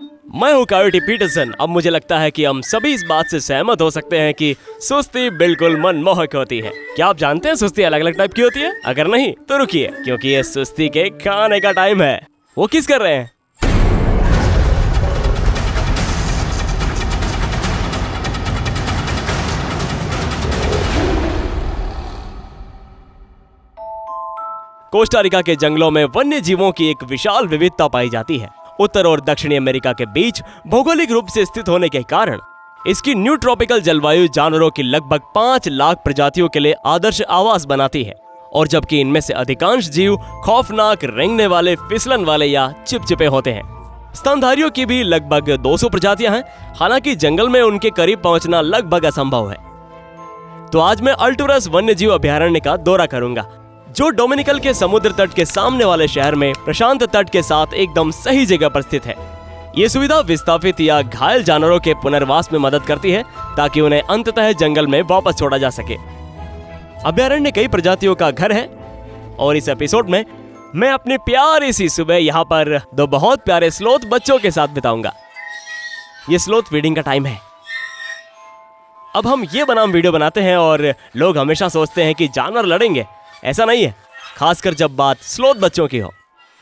मैं हूँ coyote Peterson. अब मुझे लगता है कि हम सभी इस बात से सहमत हो सकते हैं कि सुस्ती बिल्कुल मनमोहक होती है। क्या आप जानते हैं सुस्ती अलग अलग टाइप की होती है? अगर नहीं तो रुकिए, क्योंकि ये सुस्ती के खाने का टाइम है। वो किस कर रहे हैं? कोस्टा रिका के जंगलों में वन्य जीवों की एक विशाल विविधता पाई जाती है। उत्तर और दक्षिणी अमेरिका के बीच भौगोलिक रूप से स्थित होने के कारण इसकी न्यू ट्रॉपिकल जलवायु जानवरों की लगभग 5 लाख प्रजातियों के लिए आदर्श आवास बनाती है। और जबकि इनमें से अधिकांश जीव खौफनाक, रेंगने वाले, फिसलन वाले या चिपचिपे होते हैं। स्तनधारियों की भी लगभग 200 प्रजातियां हैं। हालांकि जंगल में उनके करीब पहुंचना लगभग असंभव है। तो आज मैं अल्टुरस वन्य जीव अभयारण्य का दौरा करूंगा, जो डोमिनिकल के समुद्र तट के सामने वाले शहर में प्रशांत तट के साथ एकदम सही जगह पर स्थित है। ये सुविधा विस्थापित या घायल जानवरों के पुनर्वास में मदद करती है, ताकि उन्हें अंततः जंगल में वापस छोड़ा जा सके। अभयारण्य कई प्रजातियों का घर है और इस एपिसोड में मैं अपनी प्यारी सी सुबह यहाँ पर 2 बहुत प्यारे स्लोथ बच्चों के साथ बिताऊंगा। ये स्लोथ फीडिंग का टाइम है। अब हम ये बनाम वीडियो बनाते हैं और लोग हमेशा सोचते हैं कि जानवर लड़ेंगे। ऐसा नहीं है, खासकर जब बात स्लोथ बच्चों की हो।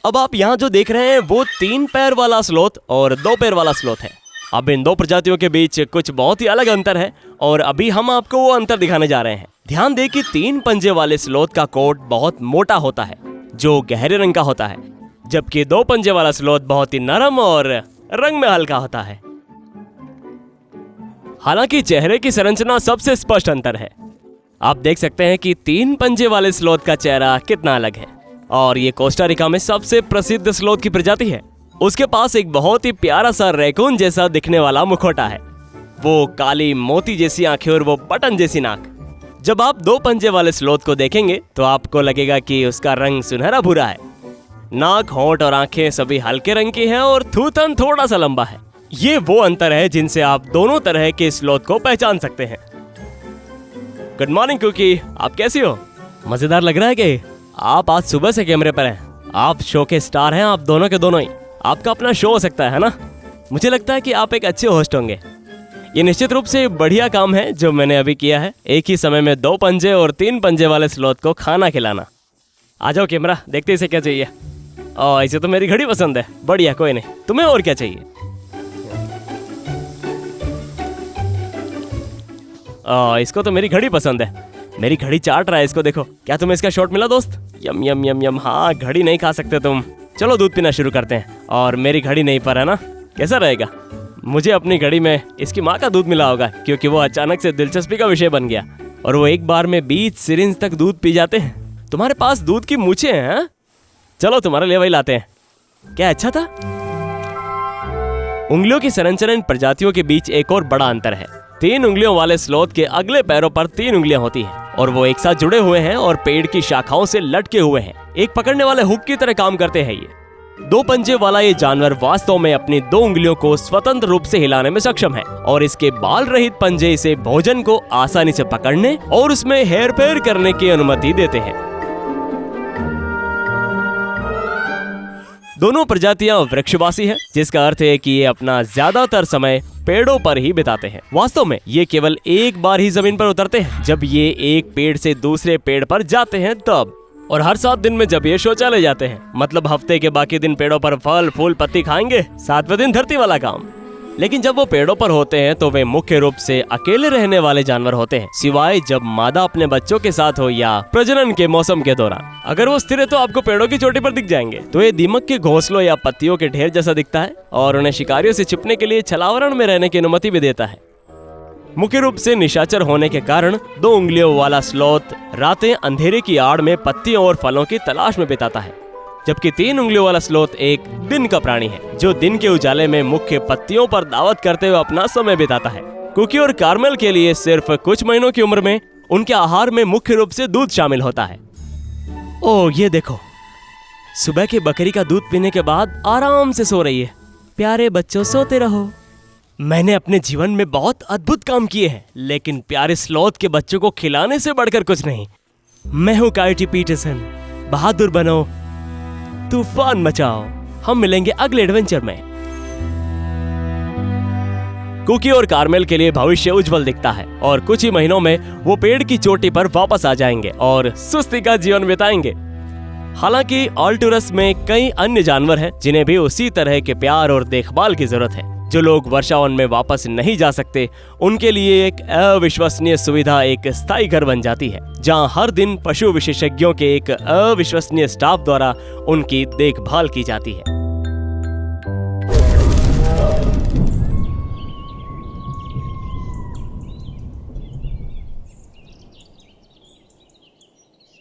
अब आप यहाँ जो देख रहे हैं वो 3 पैर वाला स्लोथ और 2 पैर वाला स्लोथ है। अब इन 2 प्रजातियों के बीच कुछ बहुत ही अलग अंतर है और अभी हम आपको वो अंतर दिखाने जा रहे हैं। ध्यान दें कि 3 पंजे वाले स्लोथ का कोट बहुत मोटा होता है, जो गहरे रंग का होता है, जबकि 2 पंजे वाला स्लोथ बहुत ही नरम और रंग में हल्का होता है। हालांकि चेहरे की संरचना सबसे स्पष्ट अंतर है। आप देख सकते हैं कि 3 पंजे वाले स्लोथ का चेहरा कितना अलग है। और ये कोस्टा रिका में सबसे प्रसिद्ध स्लोथ की प्रजाति है। उसके पास एक बहुत ही प्यारा सा रैकून जैसा दिखने वाला मुखौटा है, वो काली मोती जैसी आंखें और वो बटन जैसी नाक। जब आप 2 पंजे वाले स्लोथ को देखेंगे तो आपको लगेगा कि उसका रंग सुनहरा भूरा है। नाक, होंठ और आंखें सभी हल्के रंग की हैं और थूथन थोड़ा सा लंबा है। ये वो अंतर है जिनसे आप दोनों तरह के स्लोथ को पहचान सकते हैं। गुड मॉर्निंग कुकी, आप कैसी हो? मजेदार लग रहा है कि आप आज सुबह से कैमरे पर हैं। आप शो के स्टार हैं, आप दोनों के दोनों ही। आपका अपना शो हो सकता है ना? मुझे लगता है कि आप एक अच्छे होस्ट होंगे। ये निश्चित रूप से बढ़िया काम है जो मैंने अभी किया है, एक ही समय में 2 पंजे और 3 पंजे वाले स्लोथ को खाना खिलाना। आ जाओ कैमरा, देखते इसे क्या चाहिए। इसे तो मेरी घड़ी पसंद है। बढ़िया, कोई नहीं। तुम्हें और क्या चाहिए? इसको तो मेरी घड़ी पसंद है। मेरी घड़ी चाट रहा है, इसको देखो। क्या तुम्हें इसका शॉट मिला दोस्त? यम यम यम यम। हाँ, घड़ी नहीं खा सकते तुम। चलो दूध पीना शुरू करते हैं। और मेरी घड़ी नहीं पर है ना, कैसा रहेगा? मुझे अपनी घड़ी में इसकी माँ का दूध मिला होगा, क्योंकि वो अचानक से दिलचस्पी का विषय बन गया और वो एक बार में 20 सिरिंज तक दूध पी जाते हैं। तुम्हारे पास दूध की मूछें हैं? चलो तुम्हारे लिए वही लाते हैं। क्या अच्छा था? उंगलियों की संरचना इन प्रजातियों के बीच एक और बड़ा अंतर है। 3 उंगलियों वाले स्लोथ के अगले पैरों पर 3 उंगलियां होती हैं और वो एक साथ जुड़े हुए हैं और पेड़ की शाखाओं से लटके हुए हैं। एक पकड़ने वाले हुक की तरह काम करते हैं ये। 2 पंजे वाला ये जानवर वास्तव में अपनी 2 उंगलियों को स्वतंत्र रूप से हिलाने में सक्षम है और इसके बाल रहित पंजे इसे भोजन को आसानी से पकड़ने और उसमें हेरफेर करने की अनुमति देते हैं। दोनों प्रजातियां वृक्षवासी हैं, जिसका अर्थ है कि ये अपना ज्यादातर समय पेड़ों पर ही बिताते हैं। वास्तव में ये केवल एक बार ही जमीन पर उतरते हैं, जब ये एक पेड़ से दूसरे पेड़ पर जाते हैं तब, और हर 7 दिन में जब ये शौचालय जाते हैं। मतलब हफ्ते के बाकी दिन पेड़ों पर फल, फूल, पत्ती खाएंगे, 7वें दिन धरती वाला काम। लेकिन जब वो पेड़ों पर होते हैं तो वे मुख्य रूप से अकेले रहने वाले जानवर होते हैं, सिवाय जब मादा अपने बच्चों के साथ हो या प्रजनन के मौसम के दौरान। अगर वो स्थिर है तो आपको पेड़ों की चोटी पर दिख जाएंगे। तो ये दीमक के घोंसलों या पत्तियों के ढेर जैसा दिखता है और उन्हें शिकारियों से छिपने के लिए छलावरण में रहने की अनुमति भी देता है। मुख्य रूप से निशाचर होने के कारण 2 उंगलियों वाला स्लोथ रातें अंधेरे की आड़ में पत्तियों और फलों की तलाश में बिताता है, जबकि 3 उंगलियों वाला स्लोथ एक दिन का प्राणी है, जो दिन के उजाले में मुख्य पत्तियों पर दावत करते हुए अपना समय बिताता है। कुकी और कार्मेल के लिए सिर्फ कुछ महीनों की उम्र में उनके आहार में मुख्य रूप से दूध शामिल होता है। ओह, ये देखो, सुबह की बकरी का दूध पीने के बाद आराम से सो रही है। प्यारे बच्चों, सोते रहो। मैंने अपने जीवन में बहुत अद्भुत काम किए हैं, लेकिन प्यारे स्लोथ के बच्चों को खिलाने से बढ़कर कुछ नहीं। मैं हूँ कायोटी पीटरसन। बहादुर बनो, तूफान मचाओ। हम मिलेंगे अगले एडवेंचर में। कुकी और कार्मेल के लिए भविष्य उज्जवल दिखता है और कुछ ही महीनों में वो पेड़ की चोटी पर वापस आ जाएंगे और सुस्ती का जीवन बिताएंगे। हालांकि आल्टुरस में कई अन्य जानवर हैं जिन्हें भी उसी तरह के प्यार और देखभाल की जरूरत है। जो लोग वर्षावन में वापस नहीं जा सकते, उनके लिए एक अविश्वसनीय सुविधा एक स्थायी घर बन जाती है, जहां हर दिन पशु विशेषज्ञों के एक अविश्वसनीय स्टाफ द्वारा उनकी देखभाल की जाती है।